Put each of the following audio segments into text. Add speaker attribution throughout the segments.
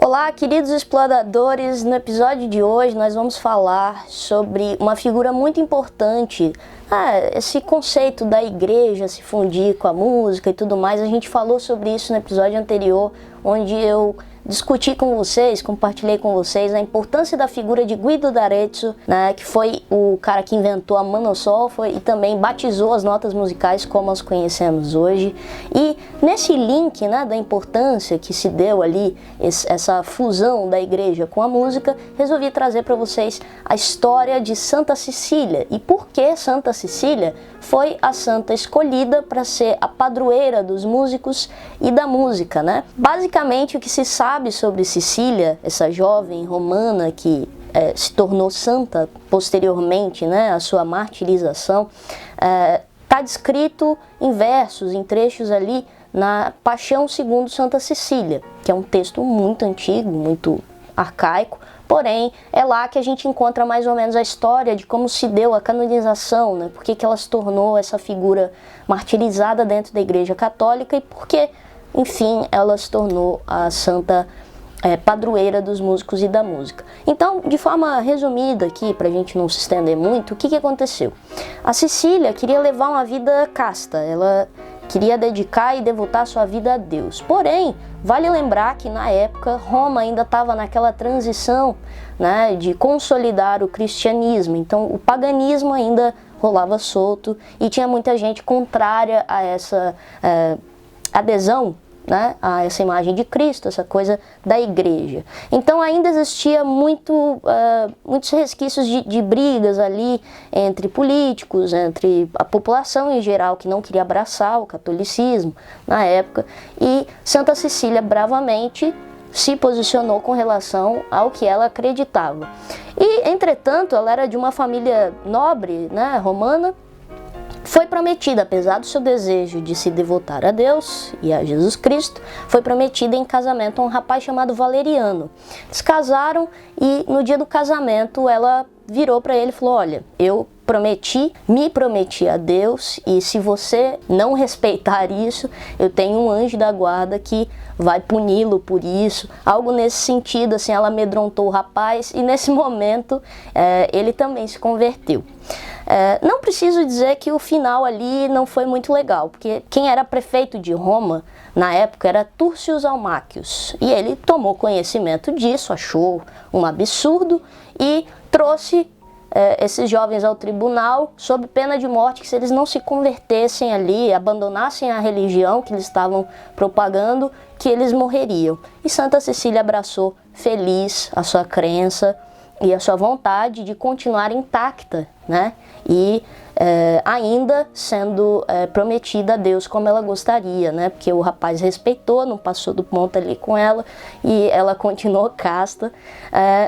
Speaker 1: Olá, queridos exploradores! No episódio de hoje nós vamos falar sobre uma figura muito importante, esse conceito da igreja se fundir com a música e tudo mais. A gente falou sobre isso no episódio anterior, onde eu discuti com vocês, compartilhei com vocês a importância da figura de Guido d'Arezzo, né, que foi o cara que inventou a Mano-solfa e também batizou as notas musicais como as conhecemos hoje. E nesse link, né, da importância que se deu ali, essa fusão da igreja com a música, resolvi trazer para vocês a história de Santa Cecília e por que Santa Cecília foi a santa escolhida para ser a padroeira dos músicos e da música, né? Basicamente, o que se sabe sobre Cecília, essa jovem romana que se tornou santa posteriormente, né, a sua martirização, está descrito em versos, em trechos ali na Paixão segundo Santa Cecília, que é um texto muito antigo, muito arcaico, porém é lá que a gente encontra mais ou menos a história de como se deu a canonização, né? Por que ela se tornou essa figura martirizada dentro da Igreja Católica e por que, enfim, ela se tornou a santa padroeira dos músicos e da música. Então, de forma resumida aqui, para a gente não se estender muito, o que aconteceu? A Cecília queria levar uma vida casta, ela queria dedicar e devotar sua vida a Deus. Porém, vale lembrar que na época Roma ainda estava naquela transição, né, de consolidar o cristianismo. Então o paganismo ainda rolava solto e tinha muita gente contrária a essa adesão, né, a essa imagem de Cristo, essa coisa da igreja. Então ainda existia muitos resquícios de brigas ali entre políticos, entre a população em geral que não queria abraçar o catolicismo na época, e Santa Cecília bravamente se posicionou com relação ao que ela acreditava. E, entretanto, ela era de uma família nobre, né, romana. Foi prometida, apesar do seu desejo de se devotar a Deus e a Jesus Cristo, foi prometida em casamento a um rapaz chamado Valeriano. Eles casaram e no dia do casamento ela virou para ele e falou: olha, eu me prometi a Deus e se você não respeitar isso, eu tenho um anjo da guarda que vai puni-lo por isso. Algo nesse sentido, assim, ela amedrontou o rapaz e nesse momento ele também se converteu. Não preciso dizer que o final ali não foi muito legal, porque quem era prefeito de Roma na época era Turcius Almáquios, e ele tomou conhecimento disso, achou um absurdo e trouxe esses jovens ao tribunal sob pena de morte, que se eles não se convertessem ali, abandonassem a religião que eles estavam propagando, que eles morreriam. E Santa Cecília abraçou feliz a sua crença e a sua vontade de continuar intacta, né? E ainda sendo prometida a Deus como ela gostaria, né? Porque o rapaz respeitou, não passou do ponto ali com ela e ela continuou casta.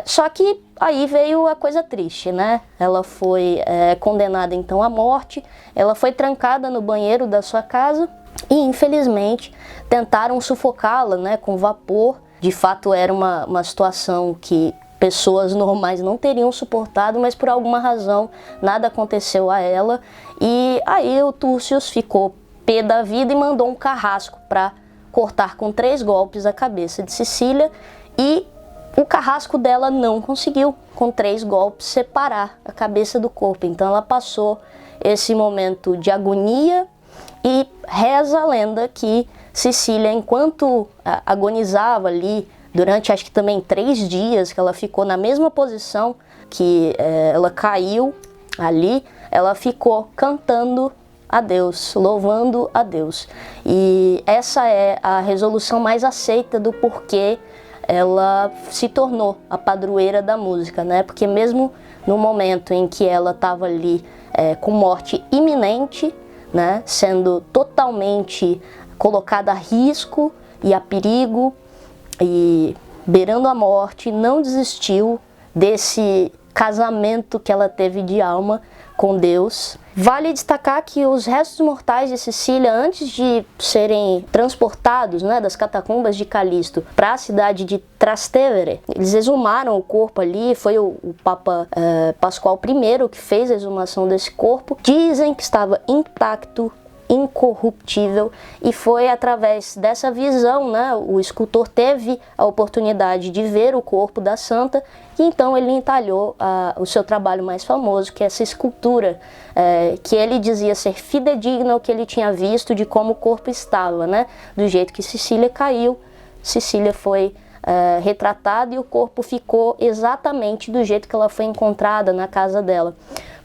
Speaker 1: Só que aí veio a coisa triste, né? Ela foi condenada então à morte, ela foi trancada no banheiro da sua casa e infelizmente tentaram sufocá-la, né, com vapor. De fato era uma situação que pessoas normais não teriam suportado, mas por alguma razão nada aconteceu a ela. E aí o Turcius ficou pé da vida e mandou um carrasco para cortar com 3 golpes a cabeça de Cecília, e o carrasco dela não conseguiu, com 3 golpes, separar a cabeça do corpo. Então ela passou esse momento de agonia e reza a lenda que Cecília, enquanto agonizava ali, durante acho que também 3 dias que ela ficou na mesma posição que ela caiu ali, ela ficou cantando a Deus, louvando a Deus. E essa é a resolução mais aceita do porquê ela se tornou a padroeira da música, né? Porque mesmo no momento em que ela estava ali com morte iminente, né, sendo totalmente colocada a risco e a perigo, e beirando a morte, não desistiu desse casamento que ela teve de alma com Deus. Vale destacar que os restos mortais de Cecília, antes de serem transportados, né, das catacumbas de Calisto para a cidade de Trastevere, eles exumaram o corpo ali. Foi o Papa Pascoal I que fez a exumação desse corpo. Dizem que estava intacto incorruptível, e foi através dessa visão, né, o escultor teve a oportunidade de ver o corpo da santa, e então ele entalhou o seu trabalho mais famoso, que é essa escultura, que ele dizia ser fidedigna ao que ele tinha visto de como o corpo estava, né, do jeito que Cecília caiu, Cecília foi retratada e o corpo ficou exatamente do jeito que ela foi encontrada na casa dela.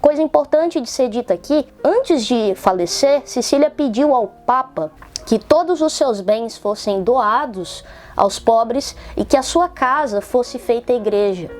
Speaker 1: Coisa importante de ser dita aqui, antes de falecer, Cecília pediu ao Papa que todos os seus bens fossem doados aos pobres e que a sua casa fosse feita igreja.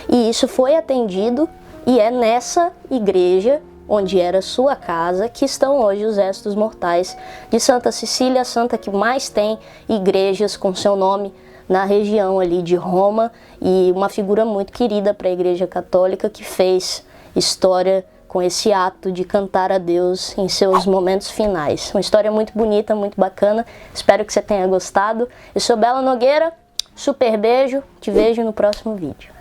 Speaker 1: E isso foi atendido, e é nessa igreja, onde era sua casa, que estão hoje os restos mortais de Santa Cecília, a santa que mais tem igrejas com seu nome na região ali de Roma, e uma figura muito querida para a Igreja Católica, que fez história com esse ato de cantar a Deus em seus momentos finais. Uma história muito bonita, muito bacana, espero que você tenha gostado. Eu sou Bela Nogueira, super beijo, te vejo no próximo vídeo.